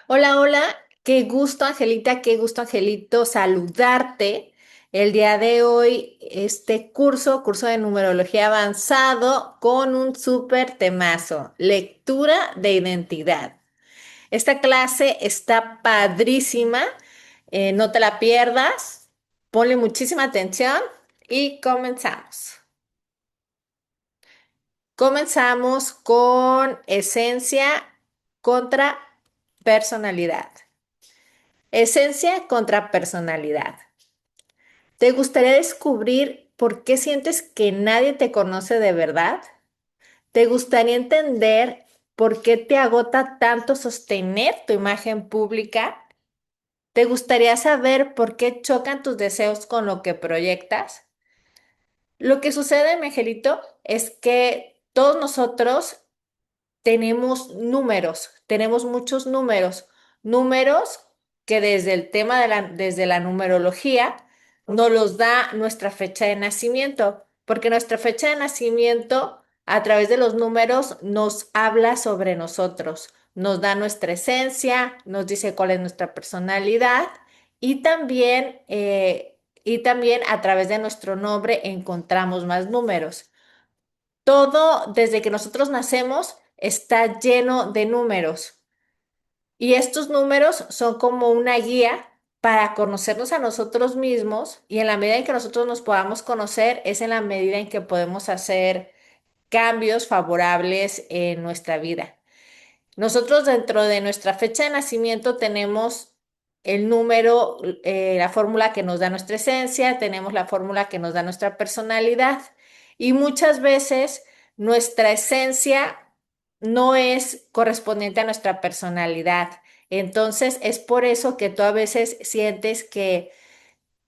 Hola, hola, qué gusto Angelita, qué gusto Angelito saludarte. El día de hoy, este curso de numerología avanzado con un súper temazo, lectura de identidad. Esta clase está padrísima, no te la pierdas, ponle muchísima atención y comenzamos. Comenzamos con esencia contra personalidad. Esencia contra personalidad. ¿Te gustaría descubrir por qué sientes que nadie te conoce de verdad? ¿Te gustaría entender por qué te agota tanto sostener tu imagen pública? ¿Te gustaría saber por qué chocan tus deseos con lo que proyectas? Lo que sucede, mi angelito, es que todos nosotros tenemos números, tenemos muchos números, números que desde el tema desde la numerología nos los da nuestra fecha de nacimiento, porque nuestra fecha de nacimiento a través de los números nos habla sobre nosotros, nos da nuestra esencia, nos dice cuál es nuestra personalidad y también a través de nuestro nombre encontramos más números. Todo desde que nosotros nacemos está lleno de números y estos números son como una guía para conocernos a nosotros mismos y en la medida en que nosotros nos podamos conocer es en la medida en que podemos hacer cambios favorables en nuestra vida. Nosotros dentro de nuestra fecha de nacimiento tenemos el número, la fórmula que nos da nuestra esencia, tenemos la fórmula que nos da nuestra personalidad y muchas veces nuestra esencia no es correspondiente a nuestra personalidad. Entonces es por eso que tú a veces sientes que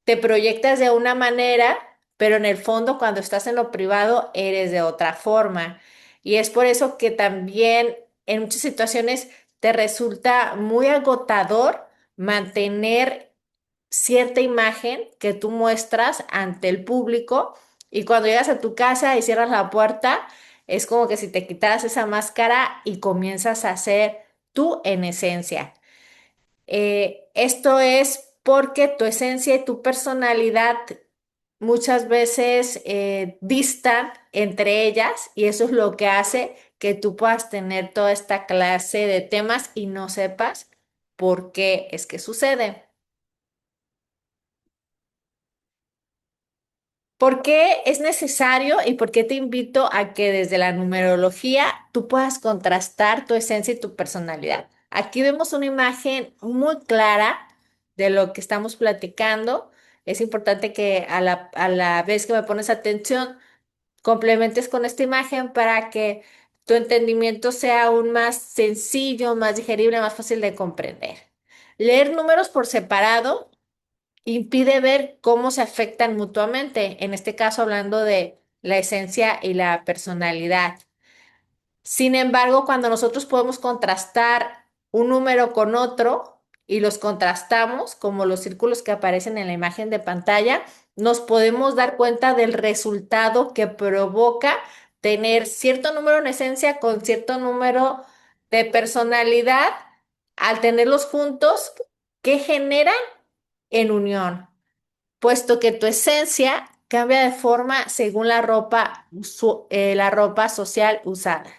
te proyectas de una manera, pero en el fondo cuando estás en lo privado eres de otra forma. Y es por eso que también en muchas situaciones te resulta muy agotador mantener cierta imagen que tú muestras ante el público y cuando llegas a tu casa y cierras la puerta, es como que si te quitaras esa máscara y comienzas a ser tú en esencia. Esto es porque tu esencia y tu personalidad muchas veces distan entre ellas y eso es lo que hace que tú puedas tener toda esta clase de temas y no sepas por qué es que sucede. ¿Por qué es necesario y por qué te invito a que desde la numerología tú puedas contrastar tu esencia y tu personalidad? Aquí vemos una imagen muy clara de lo que estamos platicando. Es importante que a la vez que me pones atención, complementes con esta imagen para que tu entendimiento sea aún más sencillo, más digerible, más fácil de comprender. Leer números por separado impide ver cómo se afectan mutuamente, en este caso hablando de la esencia y la personalidad. Sin embargo, cuando nosotros podemos contrastar un número con otro y los contrastamos, como los círculos que aparecen en la imagen de pantalla, nos podemos dar cuenta del resultado que provoca tener cierto número en esencia con cierto número de personalidad al tenerlos juntos, que generan en unión, puesto que tu esencia cambia de forma según la ropa social usada.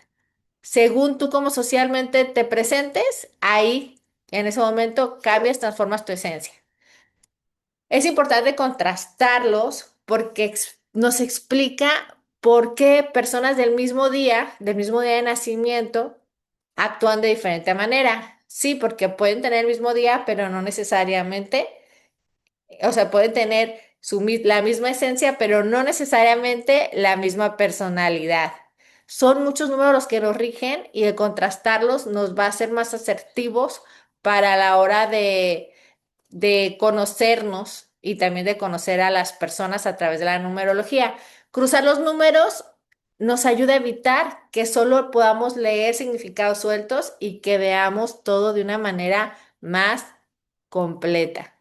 Según tú como socialmente te presentes, ahí en ese momento cambias, transformas tu esencia. Es importante contrastarlos porque nos explica por qué personas del mismo día de nacimiento, actúan de diferente manera. Sí, porque pueden tener el mismo día, pero no necesariamente, o sea, pueden tener la misma esencia, pero no necesariamente la misma personalidad. Son muchos números los que nos rigen y el contrastarlos nos va a hacer más asertivos para la hora de conocernos y también de conocer a las personas a través de la numerología. Cruzar los números nos ayuda a evitar que solo podamos leer significados sueltos y que veamos todo de una manera más completa.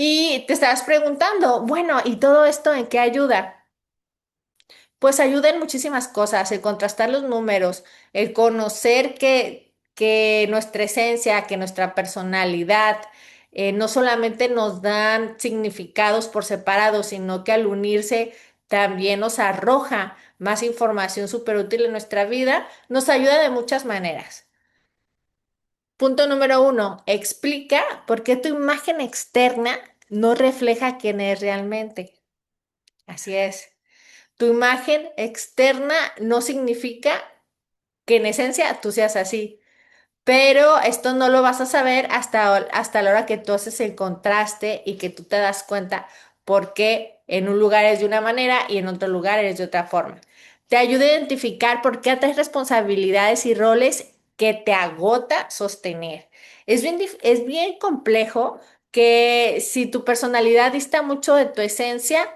Y te estabas preguntando, bueno, ¿y todo esto en qué ayuda? Pues ayuda en muchísimas cosas, el contrastar los números, el conocer que nuestra esencia, que nuestra personalidad, no solamente nos dan significados por separado, sino que al unirse también nos arroja más información súper útil en nuestra vida, nos ayuda de muchas maneras. Punto número uno, explica por qué tu imagen externa no refleja quién es realmente. Así es. Tu imagen externa no significa que en esencia tú seas así. Pero esto no lo vas a saber hasta la hora que tú haces el contraste y que tú te das cuenta por qué en un lugar es de una manera y en otro lugar es de otra forma. Te ayuda a identificar por qué atraes responsabilidades y roles que te agota sostener. Es bien complejo que si tu personalidad dista mucho de tu esencia,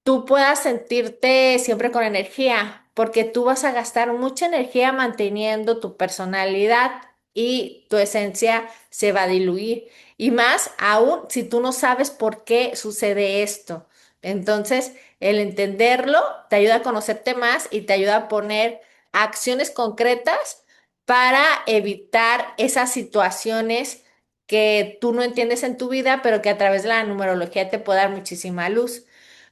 tú puedas sentirte siempre con energía, porque tú vas a gastar mucha energía manteniendo tu personalidad y tu esencia se va a diluir. Y más aún si tú no sabes por qué sucede esto. Entonces, el entenderlo te ayuda a conocerte más y te ayuda a poner acciones concretas para evitar esas situaciones que tú no entiendes en tu vida, pero que a través de la numerología te puede dar muchísima luz.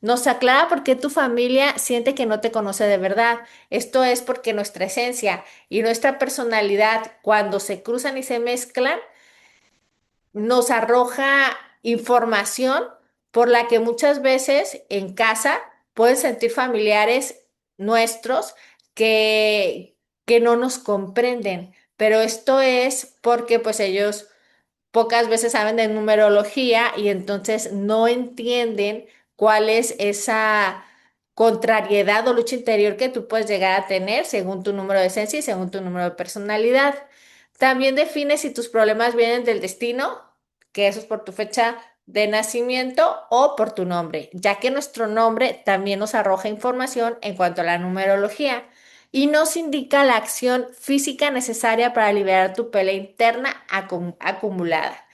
Nos aclara por qué tu familia siente que no te conoce de verdad. Esto es porque nuestra esencia y nuestra personalidad, cuando se cruzan y se mezclan, nos arroja información por la que muchas veces en casa pueden sentir familiares nuestros que no nos comprenden. Pero esto es porque pues ellos pocas veces saben de numerología y entonces no entienden cuál es esa contrariedad o lucha interior que tú puedes llegar a tener según tu número de esencia y según tu número de personalidad. También define si tus problemas vienen del destino, que eso es por tu fecha de nacimiento o por tu nombre, ya que nuestro nombre también nos arroja información en cuanto a la numerología y nos indica la acción física necesaria para liberar tu pelea interna acumulada.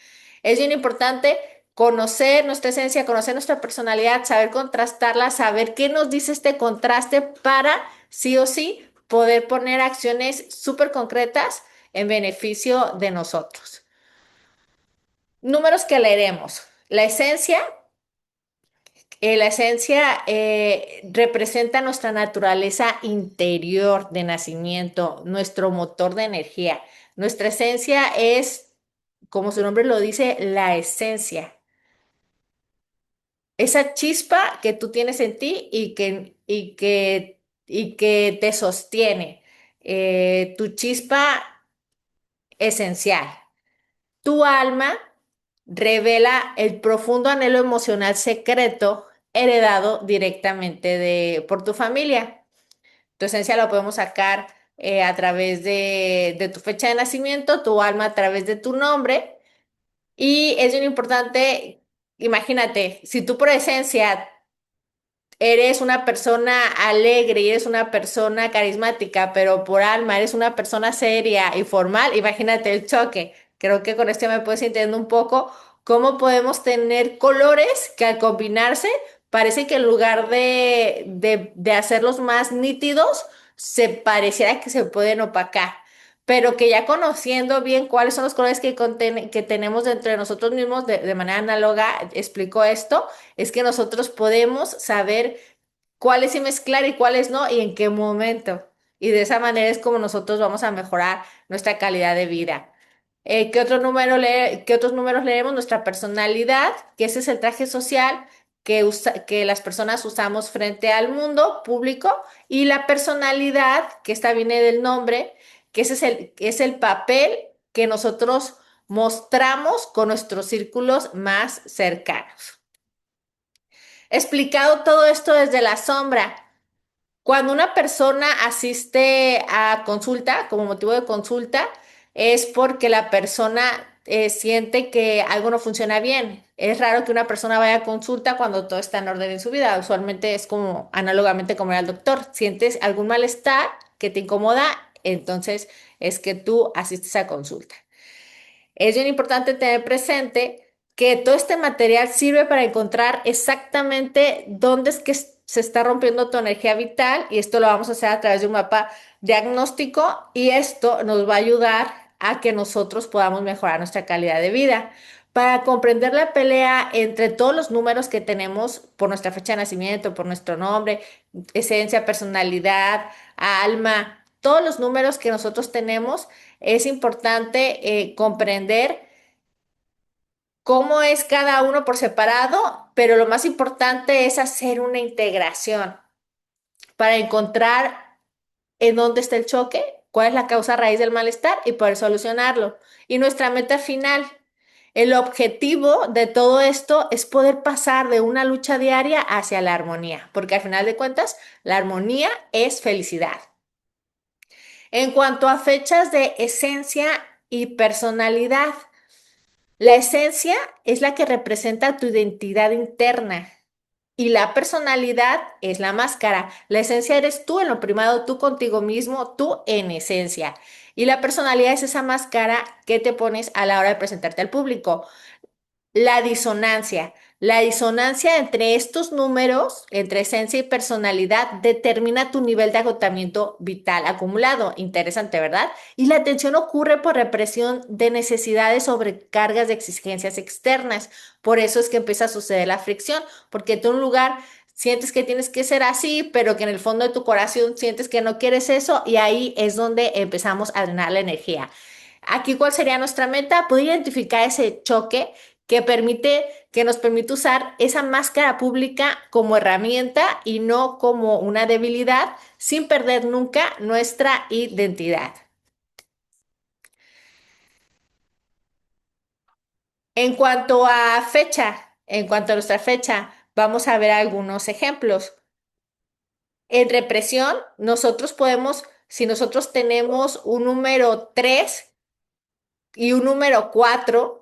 Es bien importante conocer nuestra esencia, conocer nuestra personalidad, saber contrastarla, saber qué nos dice este contraste para sí o sí poder poner acciones súper concretas en beneficio de nosotros. Números que leeremos. La esencia representa nuestra naturaleza interior de nacimiento, nuestro motor de energía. Nuestra esencia es, como su nombre lo dice, la esencia. Esa chispa que tú tienes en ti y que te sostiene. Tu chispa esencial. Tu alma revela el profundo anhelo emocional secreto heredado directamente por tu familia. Tu esencia lo podemos sacar a través de tu fecha de nacimiento, tu alma a través de tu nombre. Y es bien importante, imagínate, si tú por esencia eres una persona alegre y eres una persona carismática, pero por alma eres una persona seria y formal, imagínate el choque. Creo que con esto me puedes entender un poco cómo podemos tener colores que al combinarse parece que en lugar de hacerlos más nítidos, se pareciera que se pueden opacar. Pero que ya conociendo bien cuáles son los colores que tenemos dentro de nosotros mismos de manera análoga, explico esto, es que nosotros podemos saber cuáles sí mezclar y cuáles no y en qué momento. Y de esa manera es como nosotros vamos a mejorar nuestra calidad de vida. ¿Qué otros números leemos? Nuestra personalidad, que ese es el traje social que las personas usamos frente al mundo público, y la personalidad, que esta viene del nombre, que ese es el papel que nosotros mostramos con nuestros círculos más cercanos. Explicado todo esto desde la sombra. Cuando una persona asiste a consulta, como motivo de consulta, es porque la persona siente que algo no funciona bien. Es raro que una persona vaya a consulta cuando todo está en orden en su vida. Usualmente es como análogamente como ir al doctor. Sientes algún malestar que te incomoda, entonces es que tú asistes a consulta. Es bien importante tener presente que todo este material sirve para encontrar exactamente dónde es que se está rompiendo tu energía vital y esto lo vamos a hacer a través de un mapa diagnóstico y esto nos va a ayudar a que nosotros podamos mejorar nuestra calidad de vida. Para comprender la pelea entre todos los números que tenemos por nuestra fecha de nacimiento, por nuestro nombre, esencia, personalidad, alma, todos los números que nosotros tenemos, es importante comprender cómo es cada uno por separado, pero lo más importante es hacer una integración para encontrar en dónde está el choque, cuál es la causa raíz del malestar y poder solucionarlo. Y nuestra meta final, el objetivo de todo esto es poder pasar de una lucha diaria hacia la armonía, porque al final de cuentas, la armonía es felicidad. En cuanto a fechas de esencia y personalidad, la esencia es la que representa tu identidad interna y la personalidad es la máscara. La esencia eres tú en lo primado, tú contigo mismo, tú en esencia. Y la personalidad es esa máscara que te pones a la hora de presentarte al público. La disonancia. La disonancia entre estos números, entre esencia y personalidad, determina tu nivel de agotamiento vital acumulado. Interesante, ¿verdad? Y la tensión ocurre por represión de necesidades sobre cargas de exigencias externas. Por eso es que empieza a suceder la fricción, porque tú en un lugar sientes que tienes que ser así, pero que en el fondo de tu corazón sientes que no quieres eso y ahí es donde empezamos a drenar la energía. Aquí, ¿cuál sería nuestra meta? Poder identificar ese choque que nos permite usar esa máscara pública como herramienta y no como una debilidad, sin perder nunca nuestra identidad. En cuanto a nuestra fecha, vamos a ver algunos ejemplos. En represión, nosotros podemos, si nosotros tenemos un número 3 y un número 4.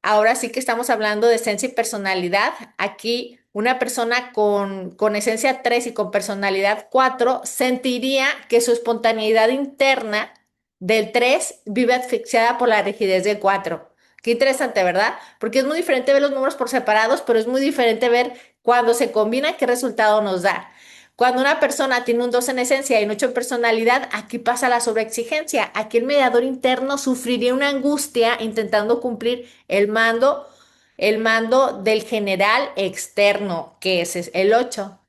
Ahora sí que estamos hablando de esencia y personalidad. Aquí una persona con esencia 3 y con personalidad 4 sentiría que su espontaneidad interna del 3 vive asfixiada por la rigidez del 4. Qué interesante, ¿verdad? Porque es muy diferente ver los números por separados, pero es muy diferente ver cuando se combina qué resultado nos da. Cuando una persona tiene un 2 en esencia y un 8 en personalidad, aquí pasa la sobreexigencia. Aquí el mediador interno sufriría una angustia intentando cumplir el mando del general externo, que ese es el 8.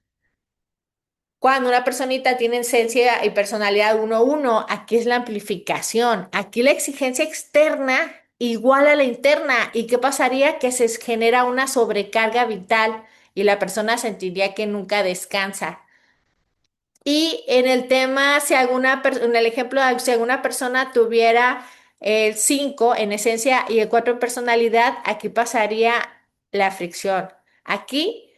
Cuando una personita tiene esencia y personalidad 1-1, aquí es la amplificación. Aquí la exigencia externa igual a la interna. ¿Y qué pasaría? Que se genera una sobrecarga vital y la persona sentiría que nunca descansa. Y en el tema, en el ejemplo, si alguna persona tuviera el 5 en esencia y el 4 en personalidad, aquí pasaría la fricción. Aquí,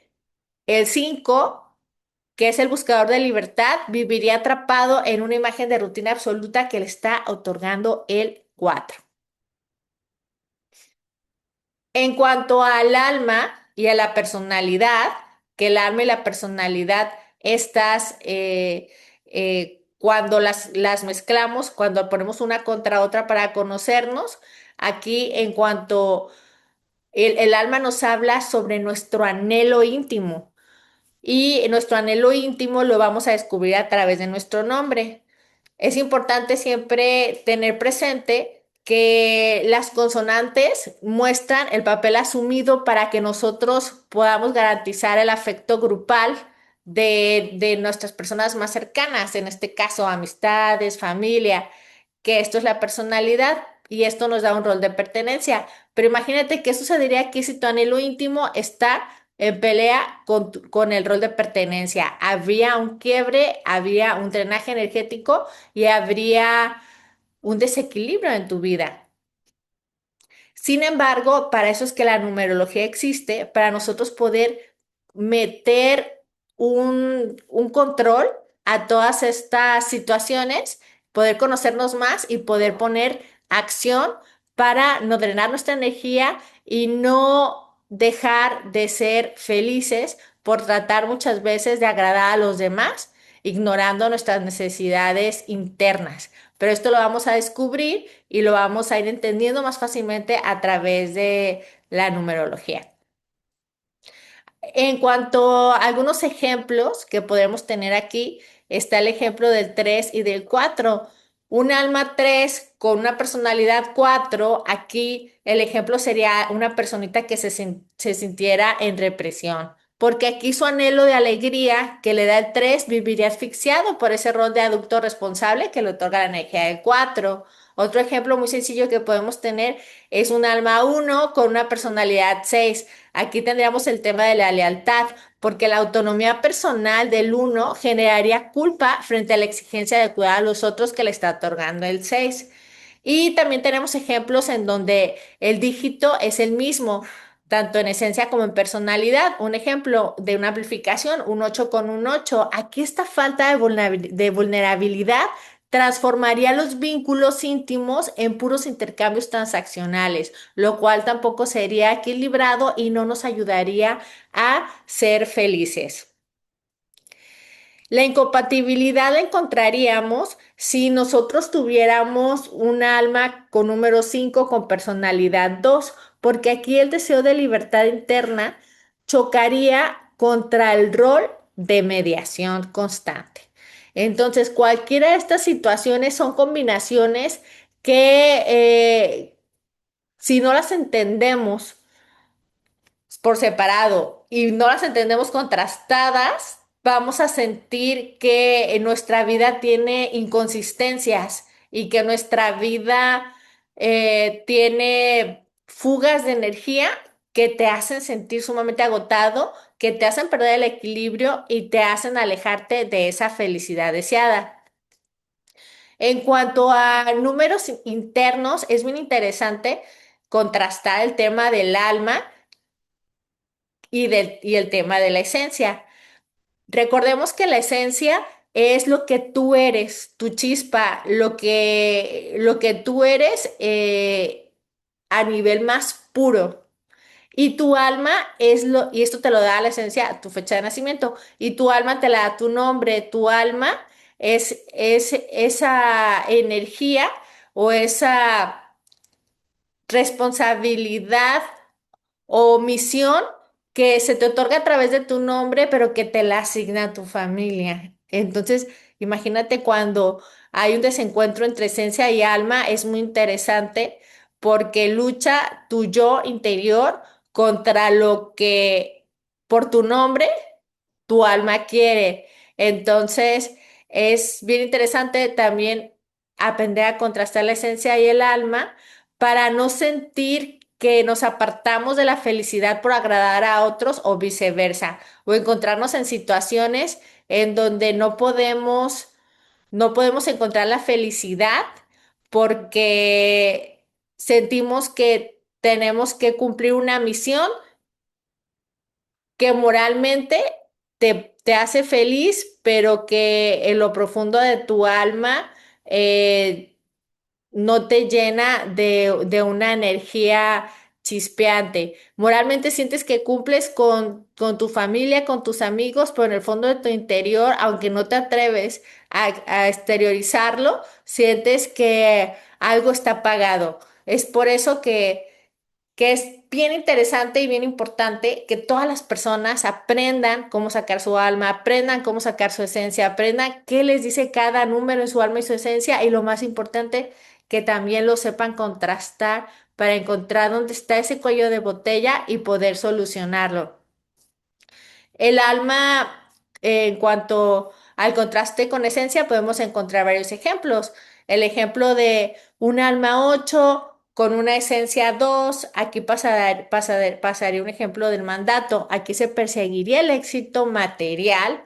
el 5, que es el buscador de libertad, viviría atrapado en una imagen de rutina absoluta que le está otorgando el 4. En cuanto al alma y a la personalidad, que el alma y la personalidad, estas, cuando las mezclamos, cuando ponemos una contra otra para conocernos, aquí en cuanto el alma nos habla sobre nuestro anhelo íntimo y nuestro anhelo íntimo lo vamos a descubrir a través de nuestro nombre. Es importante siempre tener presente que las consonantes muestran el papel asumido para que nosotros podamos garantizar el afecto grupal de nuestras personas más cercanas, en este caso amistades, familia, que esto es la personalidad y esto nos da un rol de pertenencia. Pero imagínate qué sucedería aquí si tu anhelo íntimo está en pelea con el rol de pertenencia. Habría un quiebre, habría un drenaje energético y habría un desequilibrio en tu vida. Sin embargo, para eso es que la numerología existe, para nosotros poder meter un control a todas estas situaciones, poder conocernos más y poder poner acción para no drenar nuestra energía y no dejar de ser felices por tratar muchas veces de agradar a los demás, ignorando nuestras necesidades internas. pero esto lo vamos a descubrir y lo vamos a ir entendiendo más fácilmente a través de la numerología. En cuanto a algunos ejemplos que podemos tener aquí, está el ejemplo del 3 y del 4. Un alma 3 con una personalidad 4. Aquí el ejemplo sería una personita que se sintiera en represión, porque aquí su anhelo de alegría que le da el 3 viviría asfixiado por ese rol de adulto responsable que le otorga la energía del 4. Otro ejemplo muy sencillo que podemos tener es un alma 1 con una personalidad 6. Aquí tendríamos el tema de la lealtad, porque la autonomía personal del uno generaría culpa frente a la exigencia de cuidar a los otros que le está otorgando el 6. Y también tenemos ejemplos en donde el dígito es el mismo, tanto en esencia como en personalidad. Un ejemplo de una amplificación, un 8 con un 8. Aquí esta falta de vulnerabilidad transformaría los vínculos íntimos en puros intercambios transaccionales, lo cual tampoco sería equilibrado y no nos ayudaría a ser felices. La incompatibilidad la encontraríamos si nosotros tuviéramos un alma con número 5 con personalidad 2, porque aquí el deseo de libertad interna chocaría contra el rol de mediación constante. Entonces, cualquiera de estas situaciones son combinaciones que si no las entendemos por separado y no las entendemos contrastadas, vamos a sentir que nuestra vida tiene inconsistencias y que nuestra vida tiene fugas de energía que te hacen sentir sumamente agotado, que te hacen perder el equilibrio y te hacen alejarte de esa felicidad deseada. En cuanto a números internos, es muy interesante contrastar el tema del alma y el tema de la esencia. Recordemos que la esencia es lo que tú eres, tu chispa, lo que tú eres a nivel más puro. Y tu alma es y esto te lo da la esencia, tu fecha de nacimiento, y tu alma te la da tu nombre, tu alma es esa energía o esa responsabilidad o misión que se te otorga a través de tu nombre, pero que te la asigna tu familia. Entonces, imagínate cuando hay un desencuentro entre esencia y alma, es muy interesante porque lucha tu yo interior contra lo que por tu nombre tu alma quiere. Entonces, es bien interesante también aprender a contrastar la esencia y el alma para no sentir que nos apartamos de la felicidad por agradar a otros o viceversa, o encontrarnos en situaciones en donde no podemos encontrar la felicidad porque sentimos que tenemos que cumplir una misión que moralmente te hace feliz, pero que en lo profundo de tu alma no te llena de una energía chispeante. Moralmente sientes que cumples con tu familia, con tus amigos, pero en el fondo de tu interior, aunque no te atreves a exteriorizarlo, sientes que algo está apagado. Es por eso que es bien interesante y bien importante que todas las personas aprendan cómo sacar su alma, aprendan cómo sacar su esencia, aprendan qué les dice cada número en su alma y su esencia y lo más importante, que también lo sepan contrastar para encontrar dónde está ese cuello de botella y poder solucionarlo. El alma, en cuanto al contraste con esencia, podemos encontrar varios ejemplos. El ejemplo de un alma 8 con una esencia 2, aquí pasaría un ejemplo del mandato. Aquí se perseguiría el éxito material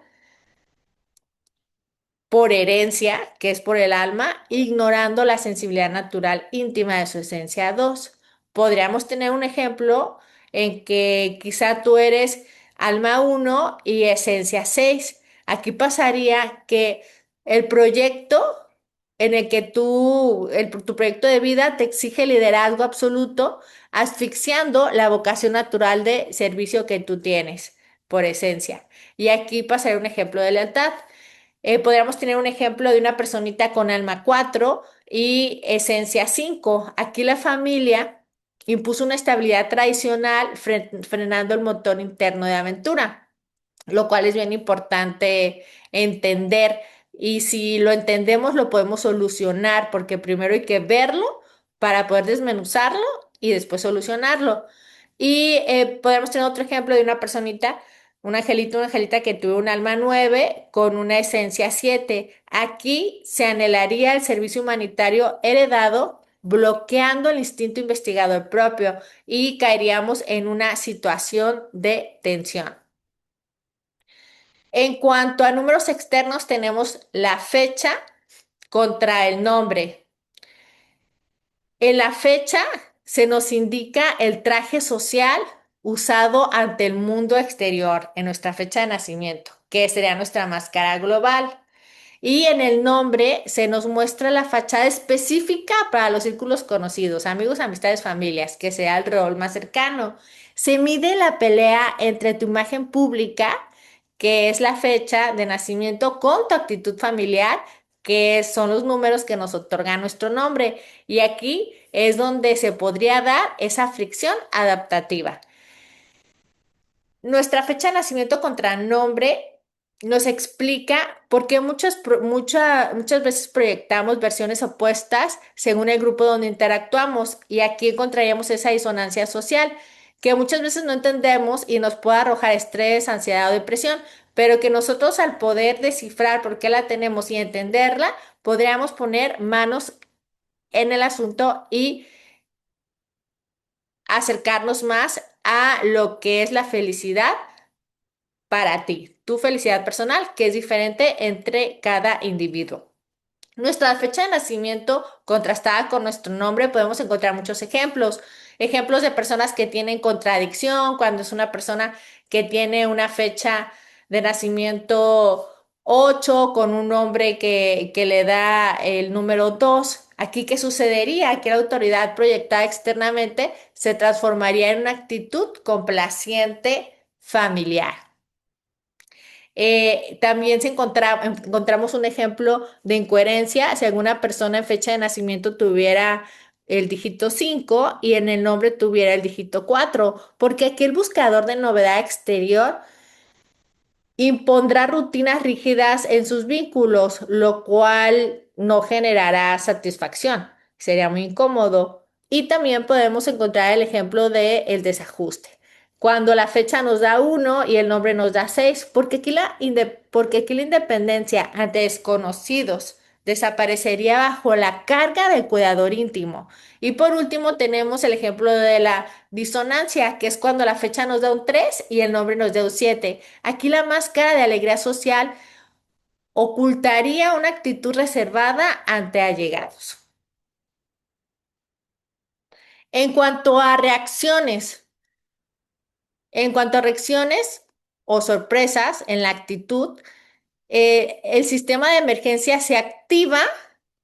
por herencia, que es por el alma, ignorando la sensibilidad natural íntima de su esencia 2. Podríamos tener un ejemplo en que quizá tú eres alma 1 y esencia 6. Aquí pasaría que el proyecto en el que tu proyecto de vida te exige liderazgo absoluto, asfixiando la vocación natural de servicio que tú tienes por esencia. Y aquí pasaría un ejemplo de lealtad. Podríamos tener un ejemplo de una personita con alma 4 y esencia 5. Aquí la familia impuso una estabilidad tradicional frenando el motor interno de aventura, lo cual es bien importante entender. Y si lo entendemos, lo podemos solucionar, porque primero hay que verlo para poder desmenuzarlo y después solucionarlo. Y podemos tener otro ejemplo de una personita, un angelita que tuvo un alma 9 con una esencia 7. Aquí se anhelaría el servicio humanitario heredado, bloqueando el instinto investigador propio y caeríamos en una situación de tensión. En cuanto a números externos, tenemos la fecha contra el nombre. En la fecha se nos indica el traje social usado ante el mundo exterior en nuestra fecha de nacimiento, que sería nuestra máscara global. Y en el nombre se nos muestra la fachada específica para los círculos conocidos, amigos, amistades, familias, que sea el rol más cercano. Se mide la pelea entre tu imagen pública, que es la fecha de nacimiento, con tu actitud familiar, que son los números que nos otorgan nuestro nombre. Y aquí es donde se podría dar esa fricción adaptativa. Nuestra fecha de nacimiento contra nombre nos explica por qué muchas veces proyectamos versiones opuestas según el grupo donde interactuamos, y aquí encontraríamos esa disonancia social que muchas veces no entendemos y nos puede arrojar estrés, ansiedad o depresión, pero que nosotros, al poder descifrar por qué la tenemos y entenderla, podríamos poner manos en el asunto y acercarnos más a lo que es la felicidad para ti, tu felicidad personal, que es diferente entre cada individuo. Nuestra fecha de nacimiento contrastada con nuestro nombre, podemos encontrar muchos ejemplos. Ejemplos de personas que tienen contradicción, cuando es una persona que tiene una fecha de nacimiento 8 con un nombre que le da el número 2. Aquí, ¿qué sucedería? Que la autoridad proyectada externamente se transformaría en una actitud complaciente familiar. También encontramos un ejemplo de incoherencia si alguna persona en fecha de nacimiento tuviera el dígito 5 y en el nombre tuviera el dígito 4, porque aquí el buscador de novedad exterior impondrá rutinas rígidas en sus vínculos, lo cual no generará satisfacción. Sería muy incómodo. Y también podemos encontrar el ejemplo de el desajuste. Cuando la fecha nos da 1 y el nombre nos da 6, porque aquí la independencia ante desconocidos desaparecería bajo la carga del cuidador íntimo. Y por último tenemos el ejemplo de la disonancia, que es cuando la fecha nos da un 3 y el nombre nos da un 7. Aquí la máscara de alegría social ocultaría una actitud reservada ante allegados. En cuanto a reacciones, en cuanto a reacciones o sorpresas en la actitud, el sistema de emergencia se activa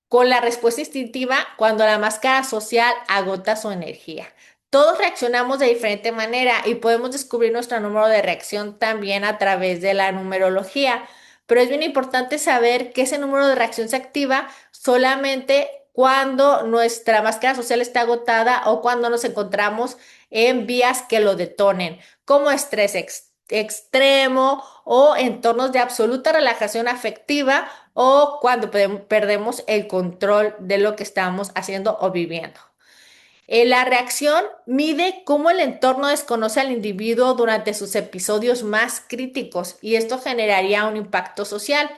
con la respuesta instintiva cuando la máscara social agota su energía. Todos reaccionamos de diferente manera y podemos descubrir nuestro número de reacción también a través de la numerología, pero es bien importante saber que ese número de reacción se activa solamente cuando nuestra máscara social está agotada o cuando nos encontramos en vías que lo detonen, como estrés extremo o entornos de absoluta relajación afectiva, o cuando perdemos el control de lo que estamos haciendo o viviendo. La reacción mide cómo el entorno desconoce al individuo durante sus episodios más críticos, y esto generaría un impacto social.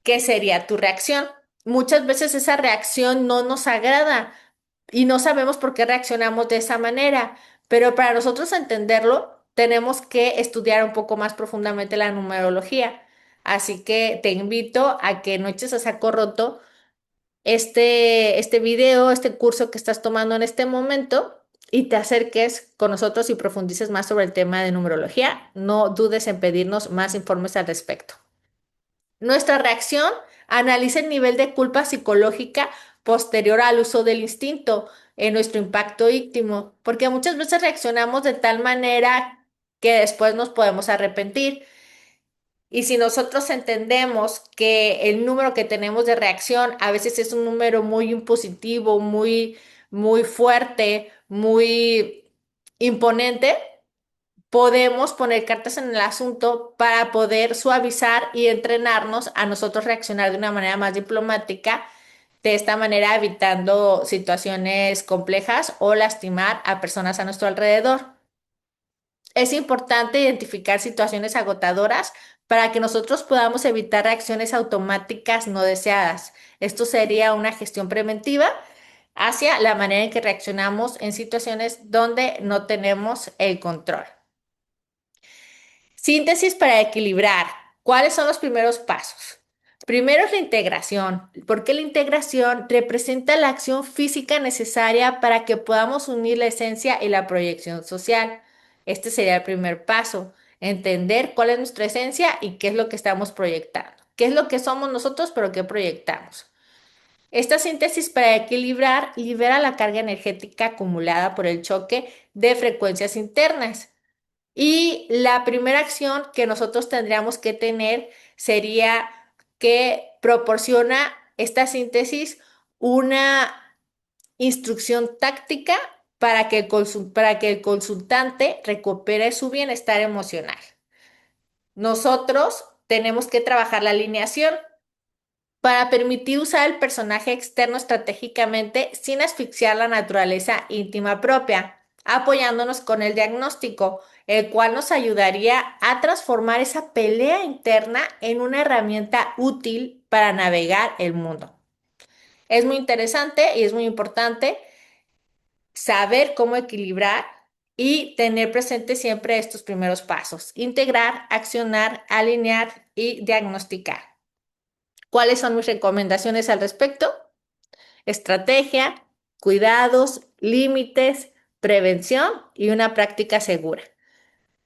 ¿Qué sería tu reacción? Muchas veces esa reacción no nos agrada y no sabemos por qué reaccionamos de esa manera, pero para nosotros entenderlo, tenemos que estudiar un poco más profundamente la numerología. Así que te invito a que no eches a saco roto este video, este curso que estás tomando en este momento, y te acerques con nosotros y profundices más sobre el tema de numerología. No dudes en pedirnos más informes al respecto. Nuestra reacción analiza el nivel de culpa psicológica posterior al uso del instinto en nuestro impacto íntimo, porque muchas veces reaccionamos de tal manera que después nos podemos arrepentir. Y si nosotros entendemos que el número que tenemos de reacción a veces es un número muy impositivo, muy fuerte, muy imponente, podemos poner cartas en el asunto para poder suavizar y entrenarnos a nosotros reaccionar de una manera más diplomática, de esta manera evitando situaciones complejas o lastimar a personas a nuestro alrededor. Es importante identificar situaciones agotadoras para que nosotros podamos evitar reacciones automáticas no deseadas. Esto sería una gestión preventiva hacia la manera en que reaccionamos en situaciones donde no tenemos el control. Síntesis para equilibrar. ¿Cuáles son los primeros pasos? Primero es la integración, porque la integración representa la acción física necesaria para que podamos unir la esencia y la proyección social. Este sería el primer paso, entender cuál es nuestra esencia y qué es lo que estamos proyectando. ¿Qué es lo que somos nosotros, pero qué proyectamos? Esta síntesis para equilibrar libera la carga energética acumulada por el choque de frecuencias internas. Y la primera acción que nosotros tendríamos que tener sería que proporciona esta síntesis una instrucción táctica para que el consultante recupere su bienestar emocional. Nosotros tenemos que trabajar la alineación para permitir usar el personaje externo estratégicamente sin asfixiar la naturaleza íntima propia, apoyándonos con el diagnóstico, el cual nos ayudaría a transformar esa pelea interna en una herramienta útil para navegar el mundo. Es muy interesante y es muy importante saber cómo equilibrar y tener presente siempre estos primeros pasos: integrar, accionar, alinear y diagnosticar. ¿Cuáles son mis recomendaciones al respecto? Estrategia, cuidados, límites, prevención y una práctica segura.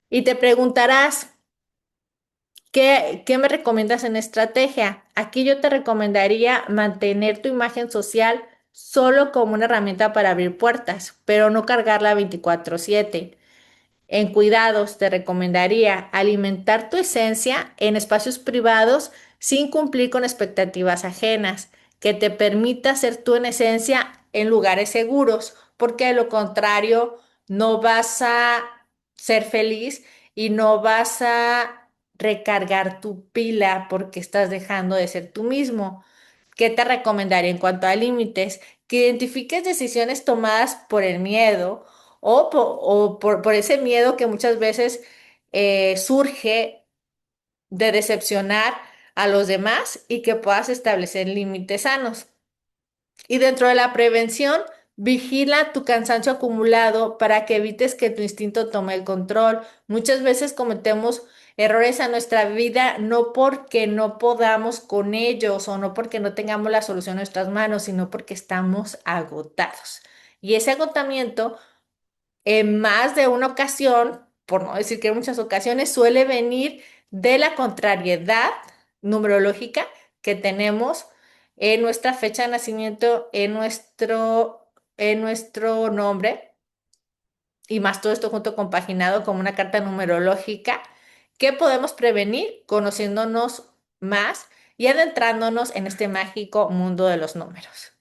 Y te preguntarás, ¿qué me recomiendas en estrategia? Aquí yo te recomendaría mantener tu imagen social solo como una herramienta para abrir puertas, pero no cargarla 24/7. En cuidados, te recomendaría alimentar tu esencia en espacios privados sin cumplir con expectativas ajenas, que te permita ser tú en esencia en lugares seguros, porque de lo contrario no vas a ser feliz y no vas a recargar tu pila porque estás dejando de ser tú mismo. ¿Qué te recomendaría en cuanto a límites? Que identifiques decisiones tomadas por el miedo por ese miedo que muchas veces surge de decepcionar a los demás y que puedas establecer límites sanos. Y dentro de la prevención, vigila tu cansancio acumulado para que evites que tu instinto tome el control. Muchas veces cometemos errores a nuestra vida no porque no podamos con ellos o no porque no tengamos la solución en nuestras manos, sino porque estamos agotados. Y ese agotamiento en más de una ocasión, por no decir que en muchas ocasiones, suele venir de la contrariedad numerológica que tenemos en nuestra fecha de nacimiento, en nuestro nombre, y más todo esto junto compaginado como una carta numerológica que podemos prevenir conociéndonos más y adentrándonos en este mágico mundo de los números.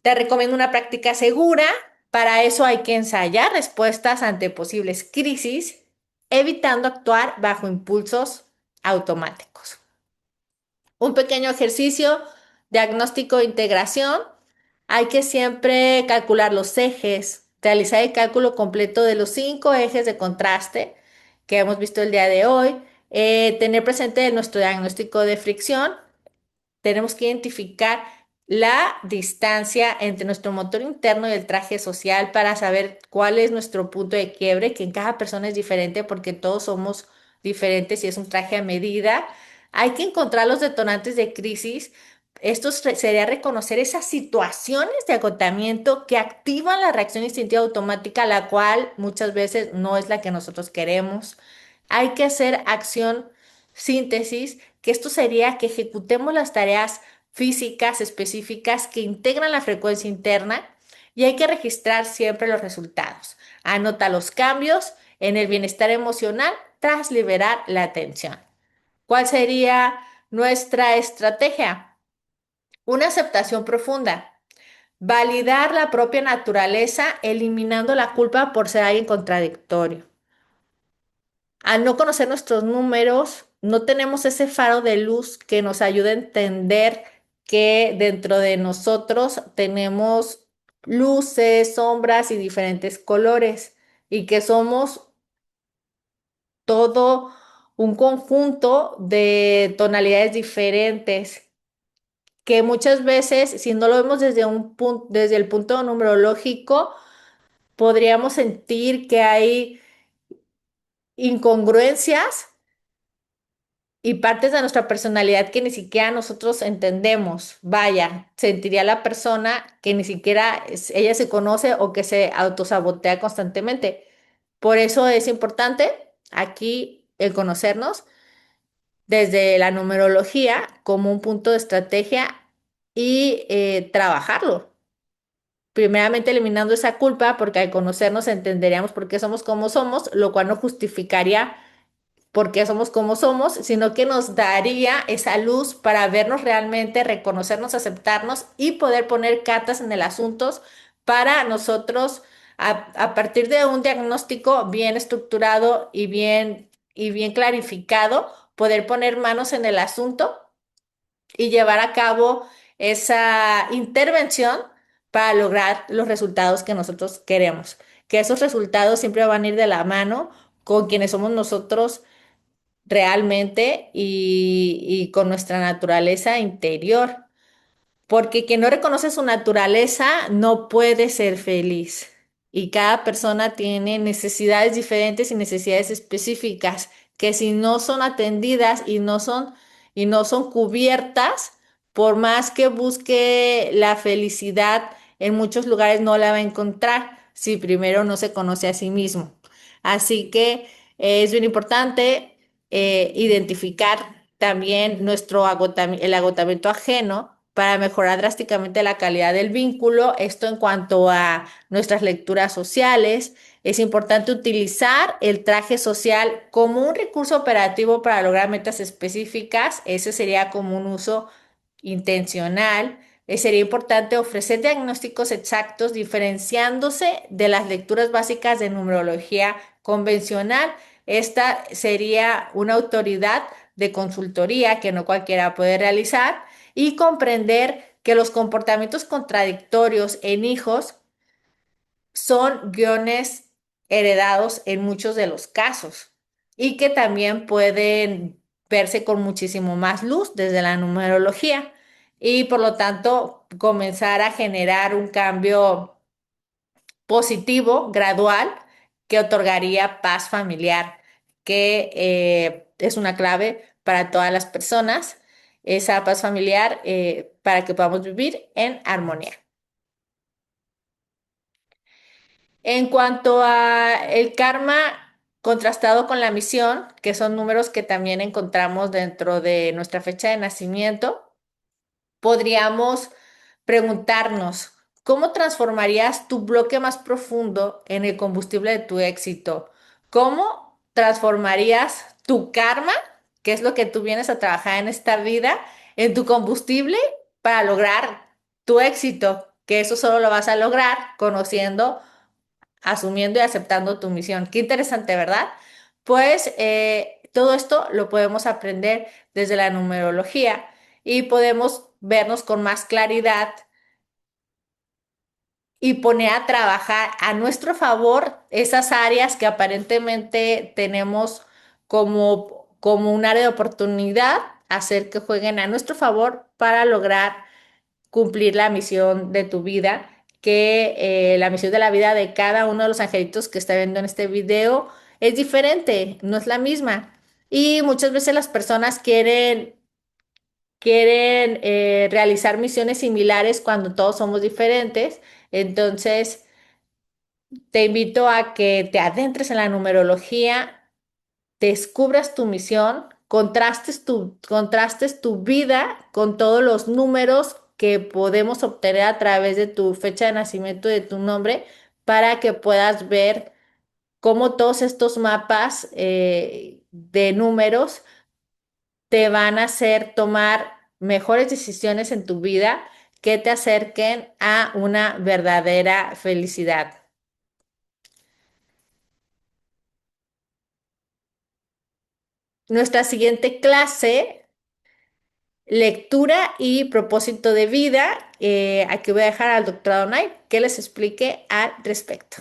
Te recomiendo una práctica segura. Para eso hay que ensayar respuestas ante posibles crisis, evitando actuar bajo impulsos automáticos. Un pequeño ejercicio, diagnóstico e integración. Hay que siempre calcular los ejes, realizar el cálculo completo de los 5 ejes de contraste que hemos visto el día de hoy, tener presente nuestro diagnóstico de fricción. Tenemos que identificar la distancia entre nuestro motor interno y el traje social para saber cuál es nuestro punto de quiebre, que en cada persona es diferente porque todos somos diferentes y es un traje a medida. Hay que encontrar los detonantes de crisis. Sería reconocer esas situaciones de agotamiento que activan la reacción instintiva automática, la cual muchas veces no es la que nosotros queremos. Hay que hacer acción síntesis, que esto sería que ejecutemos las tareas físicas específicas que integran la frecuencia interna y hay que registrar siempre los resultados. Anota los cambios en el bienestar emocional tras liberar la tensión. ¿Cuál sería nuestra estrategia? Una aceptación profunda. Validar la propia naturaleza, eliminando la culpa por ser alguien contradictorio. Al no conocer nuestros números, no tenemos ese faro de luz que nos ayude a entender que dentro de nosotros tenemos luces, sombras y diferentes colores y que somos todo un conjunto de tonalidades diferentes que muchas veces, si no lo vemos desde un punto, desde el punto numerológico, podríamos sentir que hay incongruencias y partes de nuestra personalidad que ni siquiera nosotros entendemos. Vaya, sentiría la persona que ni siquiera ella se conoce o que se autosabotea constantemente. Por eso es importante aquí el conocernos desde la numerología como un punto de estrategia y trabajarlo. Primeramente eliminando esa culpa, porque al conocernos entenderíamos por qué somos como somos, lo cual no justificaría por qué somos como somos, sino que nos daría esa luz para vernos realmente, reconocernos, aceptarnos y poder poner cartas en el asunto para nosotros, a partir de un diagnóstico bien estructurado y bien clarificado, poder poner manos en el asunto y llevar a cabo esa intervención para lograr los resultados que nosotros queremos. Que esos resultados siempre van a ir de la mano con quienes somos nosotros realmente y con nuestra naturaleza interior. Porque quien no reconoce su naturaleza no puede ser feliz. Y cada persona tiene necesidades diferentes y necesidades específicas que si no son atendidas y no son cubiertas, por más que busque la felicidad, en muchos lugares no la va a encontrar si primero no se conoce a sí mismo. Así que es bien importante identificar también el agotamiento ajeno para mejorar drásticamente la calidad del vínculo. Esto en cuanto a nuestras lecturas sociales. Es importante utilizar el traje social como un recurso operativo para lograr metas específicas. Ese sería como un uso intencional. Sería importante ofrecer diagnósticos exactos diferenciándose de las lecturas básicas de numerología convencional. Esta sería una autoridad de consultoría que no cualquiera puede realizar y comprender que los comportamientos contradictorios en hijos son guiones heredados en muchos de los casos y que también pueden verse con muchísimo más luz desde la numerología y por lo tanto comenzar a generar un cambio positivo, gradual, que otorgaría paz familiar, que es una clave para todas las personas, esa paz familiar para que podamos vivir en armonía. En cuanto a el karma contrastado con la misión, que son números que también encontramos dentro de nuestra fecha de nacimiento, podríamos preguntarnos, ¿cómo transformarías tu bloque más profundo en el combustible de tu éxito? ¿Cómo transformarías tu karma, que es lo que tú vienes a trabajar en esta vida, en tu combustible para lograr tu éxito? Que eso solo lo vas a lograr conociendo, asumiendo y aceptando tu misión. Qué interesante, ¿verdad? Pues todo esto lo podemos aprender desde la numerología y podemos vernos con más claridad y poner a trabajar a nuestro favor esas áreas que aparentemente tenemos como un área de oportunidad, hacer que jueguen a nuestro favor para lograr cumplir la misión de tu vida, que la misión de la vida de cada uno de los angelitos que está viendo en este video es diferente, no es la misma. Y muchas veces las personas quieren realizar misiones similares cuando todos somos diferentes. Entonces, te invito a que te adentres en la numerología, descubras tu misión, contrastes tu vida con todos los números que podemos obtener a través de tu fecha de nacimiento y de tu nombre para que puedas ver cómo todos estos mapas de números te van a hacer tomar mejores decisiones en tu vida que te acerquen a una verdadera felicidad. Nuestra siguiente clase, lectura y propósito de vida. Aquí voy a dejar al doctor Adonai que les explique al respecto.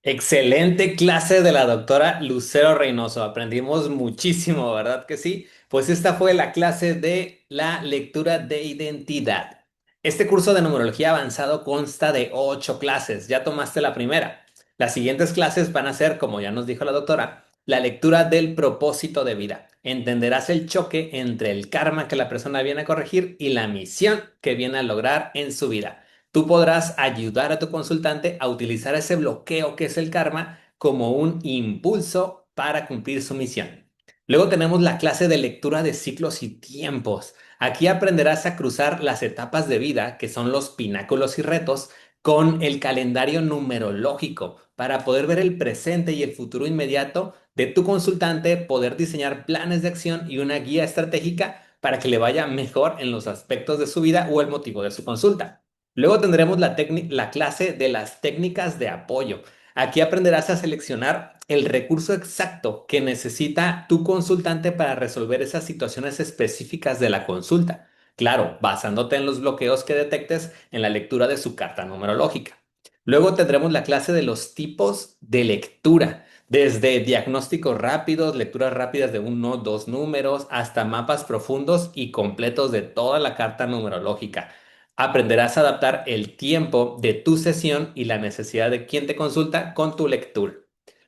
Excelente clase de la doctora Lucero Reynoso. Aprendimos muchísimo, ¿verdad que sí? Pues esta fue la clase de la lectura de identidad. Este curso de numerología avanzado consta de 8 clases. Ya tomaste la primera. Las siguientes clases van a ser, como ya nos dijo la doctora, la lectura del propósito de vida. Entenderás el choque entre el karma que la persona viene a corregir y la misión que viene a lograr en su vida. Tú podrás ayudar a tu consultante a utilizar ese bloqueo que es el karma como un impulso para cumplir su misión. Luego tenemos la clase de lectura de ciclos y tiempos. Aquí aprenderás a cruzar las etapas de vida, que son los pináculos y retos, con el calendario numerológico para poder ver el presente y el futuro inmediato de tu consultante, poder diseñar planes de acción y una guía estratégica para que le vaya mejor en los aspectos de su vida o el motivo de su consulta. Luego tendremos la clase de las técnicas de apoyo. Aquí aprenderás a seleccionar el recurso exacto que necesita tu consultante para resolver esas situaciones específicas de la consulta. Claro, basándote en los bloqueos que detectes en la lectura de su carta numerológica. Luego tendremos la clase de los tipos de lectura, desde diagnósticos rápidos, lecturas rápidas de uno, dos números, hasta mapas profundos y completos de toda la carta numerológica. Aprenderás a adaptar el tiempo de tu sesión y la necesidad de quien te consulta con tu lectura.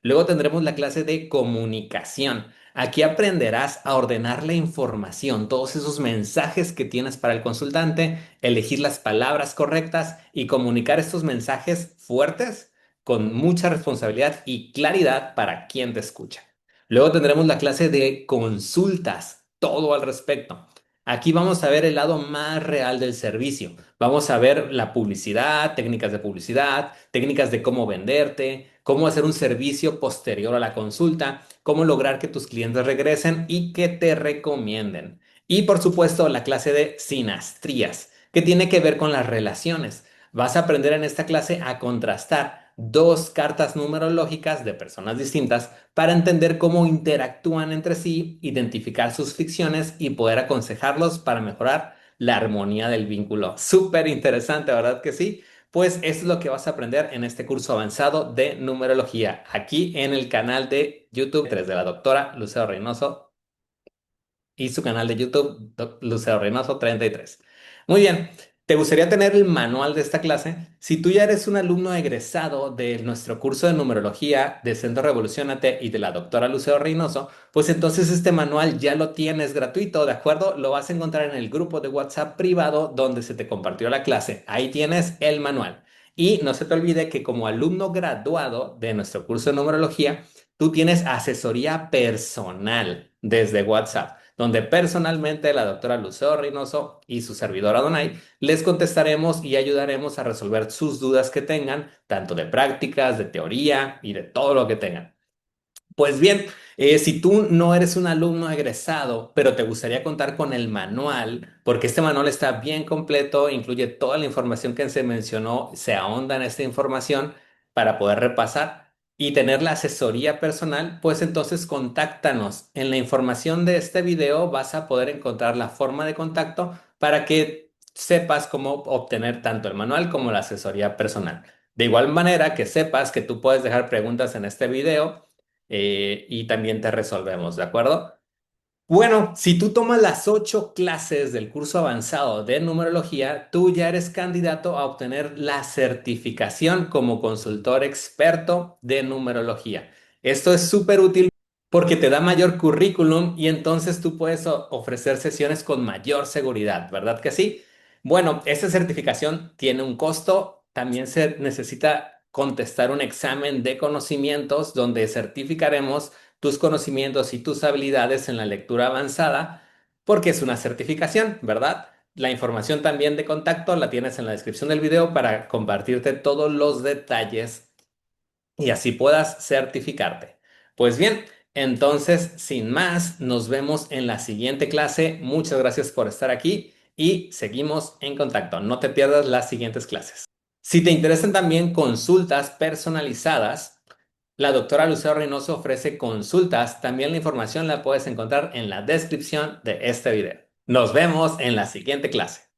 Luego tendremos la clase de comunicación. Aquí aprenderás a ordenar la información, todos esos mensajes que tienes para el consultante, elegir las palabras correctas y comunicar estos mensajes fuertes con mucha responsabilidad y claridad para quien te escucha. Luego tendremos la clase de consultas, todo al respecto. Aquí vamos a ver el lado más real del servicio. Vamos a ver la publicidad, técnicas de publicidad, técnicas de cómo venderte, cómo hacer un servicio posterior a la consulta, cómo lograr que tus clientes regresen y que te recomienden. Y por supuesto, la clase de sinastrías, que tiene que ver con las relaciones. Vas a aprender en esta clase a contrastar dos cartas numerológicas de personas distintas para entender cómo interactúan entre sí, identificar sus ficciones y poder aconsejarlos para mejorar la armonía del vínculo. Súper interesante, ¿verdad que sí? Pues eso es lo que vas a aprender en este curso avanzado de numerología, aquí en el canal de YouTube 3 de la doctora Lucero Reynoso y su canal de YouTube, Lucero Reynoso 33. Muy bien, ¿te gustaría tener el manual de esta clase? Si tú ya eres un alumno egresado de nuestro curso de numerología de Centro Revolucionate y de la doctora Lucero Reynoso, pues entonces este manual ya lo tienes gratuito, ¿de acuerdo? Lo vas a encontrar en el grupo de WhatsApp privado donde se te compartió la clase. Ahí tienes el manual. Y no se te olvide que como alumno graduado de nuestro curso de numerología, tú tienes asesoría personal desde WhatsApp donde personalmente la doctora Lucero Reynoso y su servidor Adonai les contestaremos y ayudaremos a resolver sus dudas que tengan, tanto de prácticas, de teoría y de todo lo que tengan. Pues bien, si tú no eres un alumno egresado, pero te gustaría contar con el manual, porque este manual está bien completo, incluye toda la información que se mencionó, se ahonda en esta información para poder repasar y tener la asesoría personal, pues entonces contáctanos. En la información de este video vas a poder encontrar la forma de contacto para que sepas cómo obtener tanto el manual como la asesoría personal. De igual manera que sepas que tú puedes dejar preguntas en este video y también te resolvemos, ¿de acuerdo? Bueno, si tú tomas las 8 clases del curso avanzado de numerología, tú ya eres candidato a obtener la certificación como consultor experto de numerología. Esto es súper útil porque te da mayor currículum y entonces tú puedes ofrecer sesiones con mayor seguridad, ¿verdad que sí? Bueno, esta certificación tiene un costo, también se necesita contestar un examen de conocimientos donde certificaremos tus conocimientos y tus habilidades en la lectura avanzada, porque es una certificación, ¿verdad? La información también de contacto la tienes en la descripción del video para compartirte todos los detalles y así puedas certificarte. Pues bien, entonces, sin más, nos vemos en la siguiente clase. Muchas gracias por estar aquí y seguimos en contacto. No te pierdas las siguientes clases. Si te interesan también consultas personalizadas, la doctora Lucero Reynoso ofrece consultas. También la información la puedes encontrar en la descripción de este video. Nos vemos en la siguiente clase.